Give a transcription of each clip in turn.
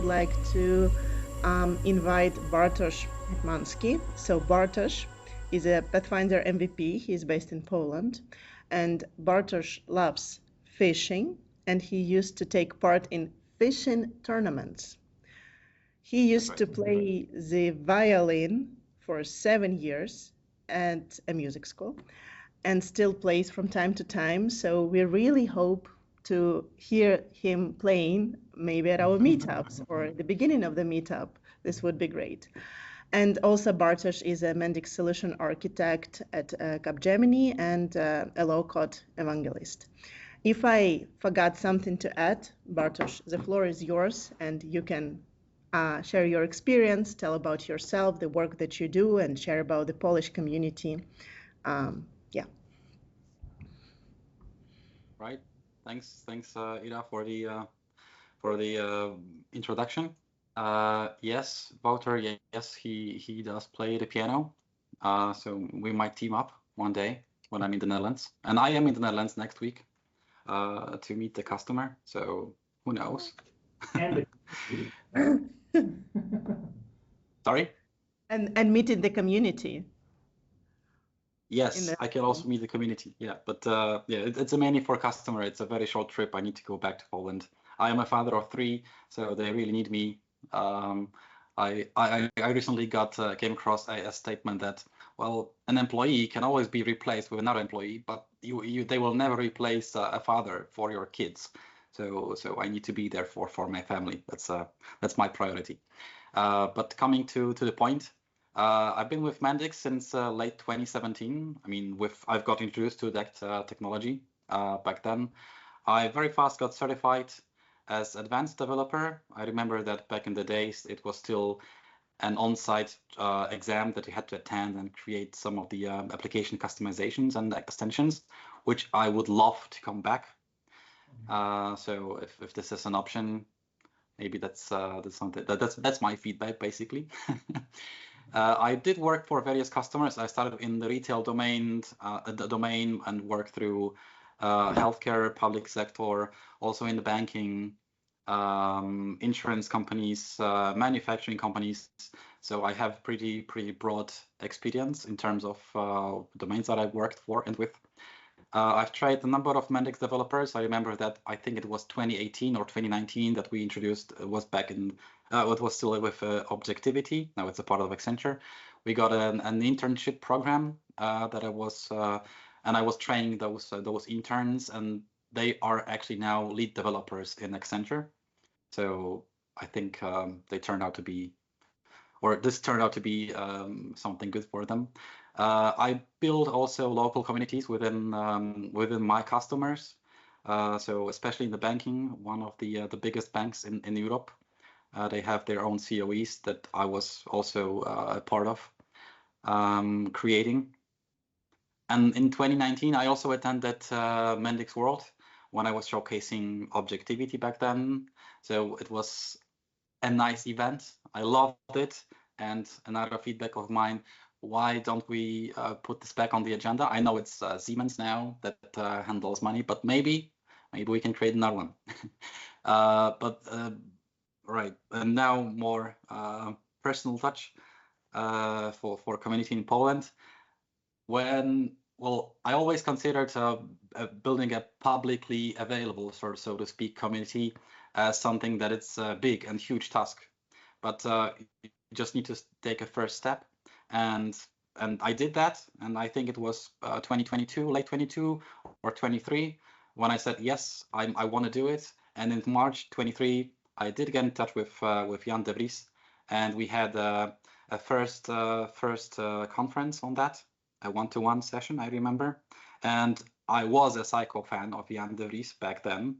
would like to invite Bartosz Hetmański. So Bartosz is a Pathfinder MVP. He's based in Poland. And Bartosz loves fishing, and he used to take part in fishing tournaments. He used to play the violin for 7 years at a music school and still plays from time to time. So we really hope to hear him playing maybe at our meetups or the beginning of the meetup. This would be great. And also Bartosz is a Mendix solution architect at Capgemini and a low-code evangelist. If I forgot something to add, Bartosz, the floor is yours, and you can share your experience, tell about yourself, the work that you do, and share about the Polish community. Yeah. Right. Thanks, Ida, for the introduction. Yes, Wouter. Yes, he does play the piano. So we might team up one day when I'm in the Netherlands, and I am in the Netherlands next week to meet the customer. So who knows? Sorry? And meeting the community. Yes, I can also meet the community. Yeah, but yeah, it's mainly for customer. It's a very short trip. I need to go back to Poland. I am a father of 3, so they really need me. I recently came across a statement that, well, an employee can always be replaced with another employee, but they will never replace a father for your kids. So I need to be there for my family. That's my priority. But coming to the point, I've been with Mendix since late 2017. I mean, I've got introduced to that technology back then. I very fast got certified as advanced developer. I remember that back in the days, it was still an on-site exam that you had to attend and create some of the application customizations and extensions, which I would love to come back. So if this is an option, maybe that's something that's my feedback basically. I did work for various customers. I started in the retail domain, and worked through healthcare, public sector, also in the banking, insurance companies, manufacturing companies. So I have pretty broad experience in terms of domains that I've worked for and with. I've tried a number of Mendix developers. I remember that I think it was 2018 or 2019 that we introduced. It was back in, it was still with Objectivity. Now it's a part of Accenture. We got an internship program that I was training those interns, and they are actually now lead developers in Accenture. So I think this turned out to be something good for them. I build also local communities within my customers. So especially in the banking, one of the biggest banks in Europe, they have their own COEs that I was also a part of creating. And in 2019, I also attended Mendix World when I was showcasing Objectivity back then. So it was a nice event. I loved it. And another feedback of mine, why don't we put this back on the agenda? I know it's Siemens now that handles money, but maybe we can create another one. Right, and now more personal touch for community in Poland. I always considered building a publicly available, so to speak, community as something that it's a big and huge task. But you just need to take a first step, and I did that, and I think it was 2022, late 22 or 23, when I said yes, I want to do it. And in March 23, I did get in touch with Jan de Vries, and we had a first conference on that, a one-to-one session, I remember. And I was a psycho fan of Jan de Vries back then,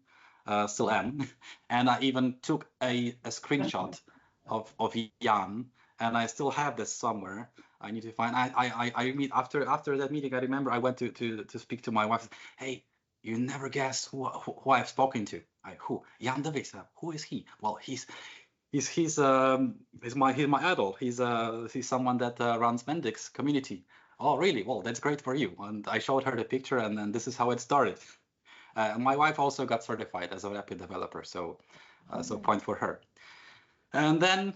still am, and I even took a screenshot of Jan, and I still have this somewhere. I need to find. I meet after that meeting. I remember I went to speak to my wife. Hey, you never guess who I've spoken to. Who? Jan de Vries. Who is he? Well, he's my idol. He's someone that runs Mendix Community. Oh, really? Well, that's great for you. And I showed her the picture, and then this is how it started. My wife also got certified as a rapid developer, so point for her. And then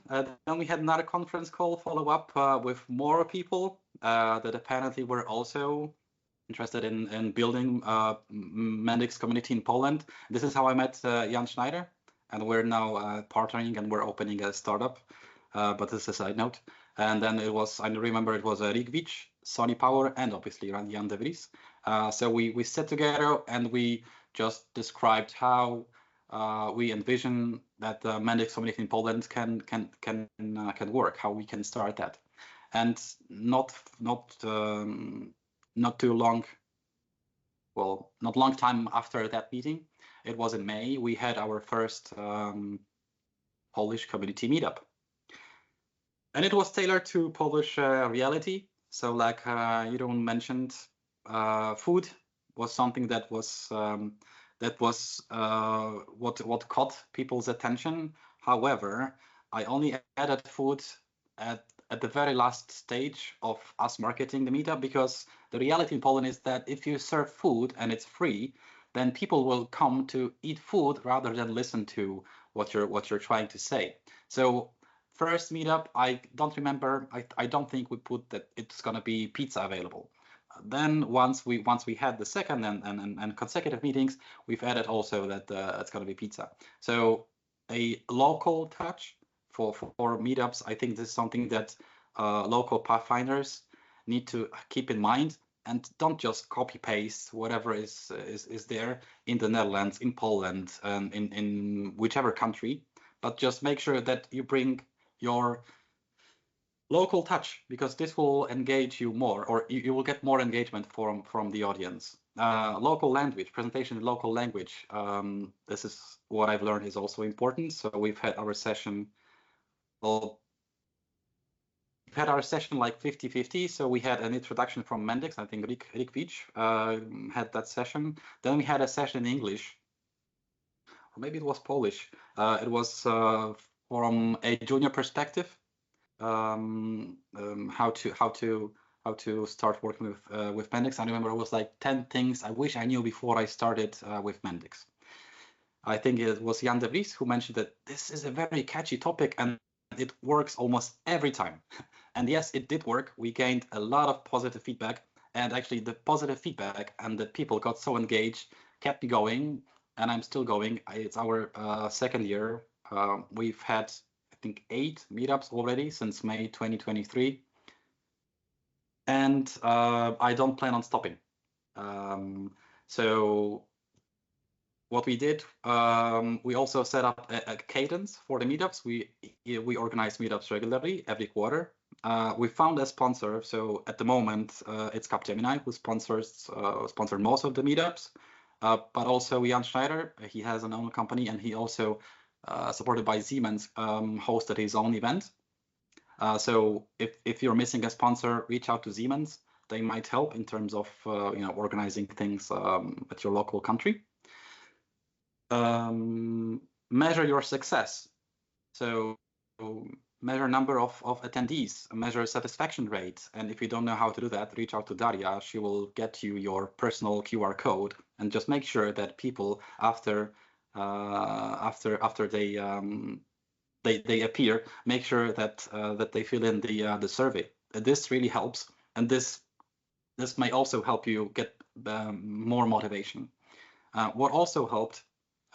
we had another conference call follow up with more people that apparently were also interested in building Mendix community in Poland. This is how I met Jan Schneider, and we're now partnering and we're opening a startup. But this is a side note. And then it was, I remember it was Rick Vich, Sonny Power, and obviously Jan de Vries. So we sat together and we just described how we envision that the Mendix community in Poland can work, how we can start that. And not too long, well, not long time after that meeting, it was in May, we had our first Polish community meetup. And it was tailored to Polish reality. So like you mentioned, food was something that was what caught people's attention. However, I only added food at the very last stage of us marketing the meetup, because the reality in Poland is that if you serve food and it's free, then people will come to eat food rather than listen to what you're trying to say. So first meetup, I don't remember. I don't think we put that it's gonna be pizza available. Then once we had the second and consecutive meetings, we've added also that it's gonna be pizza. So a local touch for meetups. I think this is something that local Pathfinders need to keep in mind, and don't just copy paste whatever is there in the Netherlands, in Poland, in whichever country, but just make sure that you bring your local touch, because this will engage you more, or you will get more engagement from the audience. Local language, presentation in local language. This is what I've learned is also important. So we've had our session, well, we've had our session like 50-50. So we had an introduction from Mendix. I think Rick Vich had that session. Then we had a session in English, or maybe it was Polish. It was from a junior perspective. How to start working with Mendix. I remember it was like 10 things I wish I knew before I started with Mendix. I think it was Jan de Vries who mentioned that this is a very catchy topic and it works almost every time. And yes, it did work. We gained a lot of positive feedback, and actually the positive feedback and the people got so engaged kept me going, and I'm still going. It's our second year. We've had, I think, 8 meetups already since May 2023. And I don't plan on stopping. So what we did, we also set up a cadence for the meetups. We organize meetups regularly every quarter. We found a sponsor. So at the moment, it's Capgemini who sponsored most of the meetups, but also Jan Schneider. He has an own company, and he also, supported by Siemens, hosted his own event. So if you're missing a sponsor, reach out to Siemens. They might help in terms of organizing things at your local country. Measure your success. So measure number of attendees, measure satisfaction rate. And if you don't know how to do that, reach out to Daria. She will get you your personal QR code, and just make sure that people after they appear, make sure that they fill in the survey. This really helps, and this may also help you get more motivation. What also helped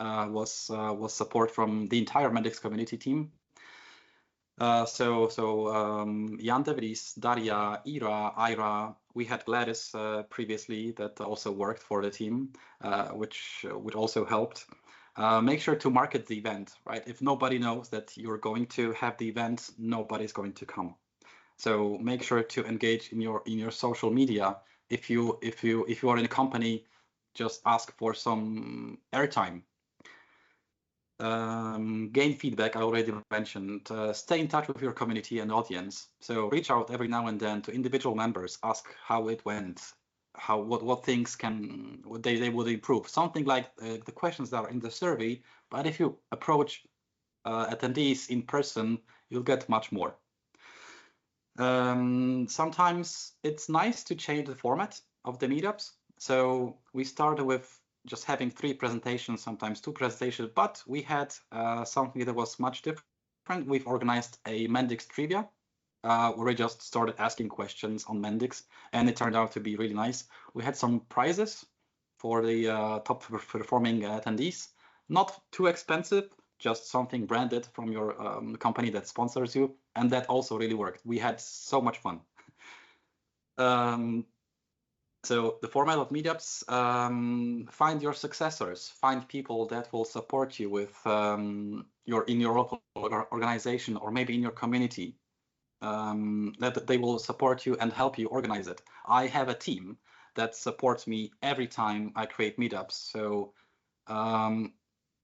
was support from the entire Mendix community team. So Jan de Vries, Daria, Ira, we had Gladys previously that also worked for the team, which also helped. Make sure to market the event, right? If nobody knows that you're going to have the event, nobody's going to come. So make sure to engage in your social media. If you are in a company, just ask for some airtime. Gain feedback, I already mentioned. Stay in touch with your community and audience. So reach out every now and then to individual members, ask how it went, what things they would improve. Something like the questions that are in the survey, but if you approach attendees in person, you'll get much more. Sometimes it's nice to change the format of the meetups. So we started with just having 3 presentations, sometimes 2 presentations, but we had something that was much different. we've organized a Mendix trivia where we just started asking questions on Mendix, and it turned out to be really nice. We had some prizes for the top performing attendees. Not too expensive, just something branded from your company that sponsors you, and that also really worked. We had so much fun. So the format of meetups, find your successors, find people that will support you with in your local organization or maybe in your community, that they will support you and help you organize it. I have a team that supports me every time I create meetups. So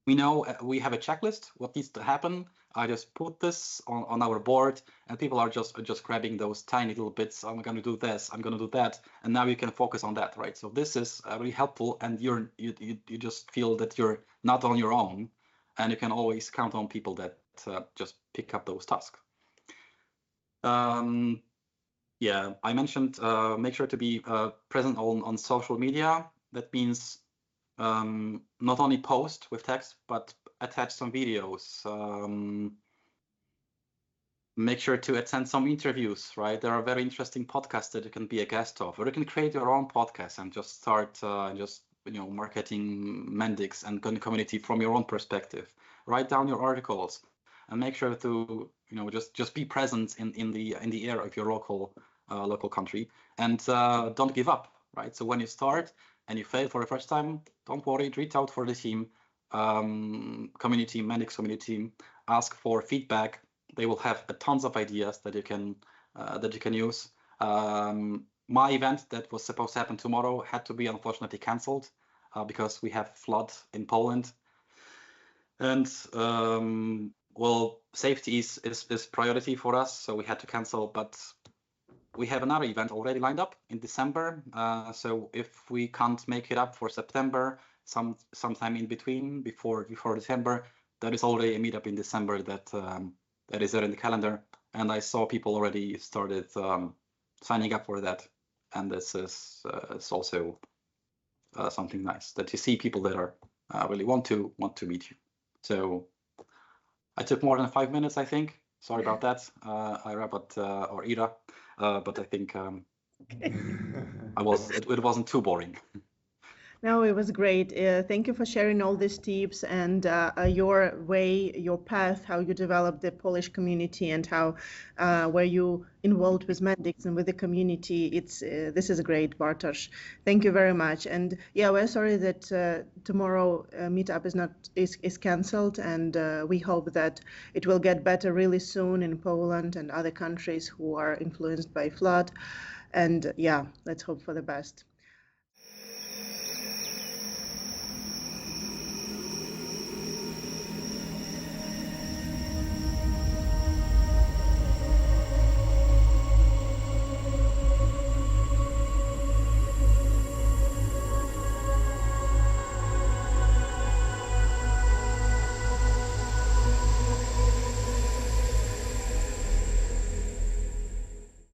we know we have a checklist, what needs to happen. I just put this on our board, and people are just grabbing those tiny little bits. I'm going to do this, I'm going to do that, and now you can focus on that, right? So this is really helpful, and you just feel that you're not on your own, and you can always count on people that just pick up those tasks. Yeah, I mentioned make sure to be present on social media. That means not only post with text, but attach some videos. Make sure to attend some interviews, right? There are very interesting podcasts that you can be a guest of, or you can create your own podcast and just start marketing Mendix and community from your own perspective. Write down your articles and make sure to just be present in the air of your local country, and don't give up, right? So when you start and you fail for the first time, don't worry, reach out for the team, community, Mendix community team, ask for feedback. They will have tons of ideas that you can use. My event that was supposed to happen tomorrow had to be unfortunately cancelled because we have flood in Poland, and well, safety is priority for us, so we had to cancel. But we have another event already lined up in December. So if we can't make it up for September, sometime in between, before December, there is already a meetup in December that is there in the calendar. And I saw people already started signing up for that. And this is it's also something nice that you see people that are really want to meet you. So I took more than 5 minutes, I think. Sorry about that, Ira, or Ira. But I think it wasn't too boring. No, it was great. Thank you for sharing all these tips and your way, your path, how you developed the Polish community and how were you involved with Mendix and with the community. This is great, Bartosz. Thank you very much. And yeah, we're sorry that tomorrow meetup is cancelled, and we hope that it will get better really soon in Poland and other countries who are influenced by flood. And yeah, let's hope for the best.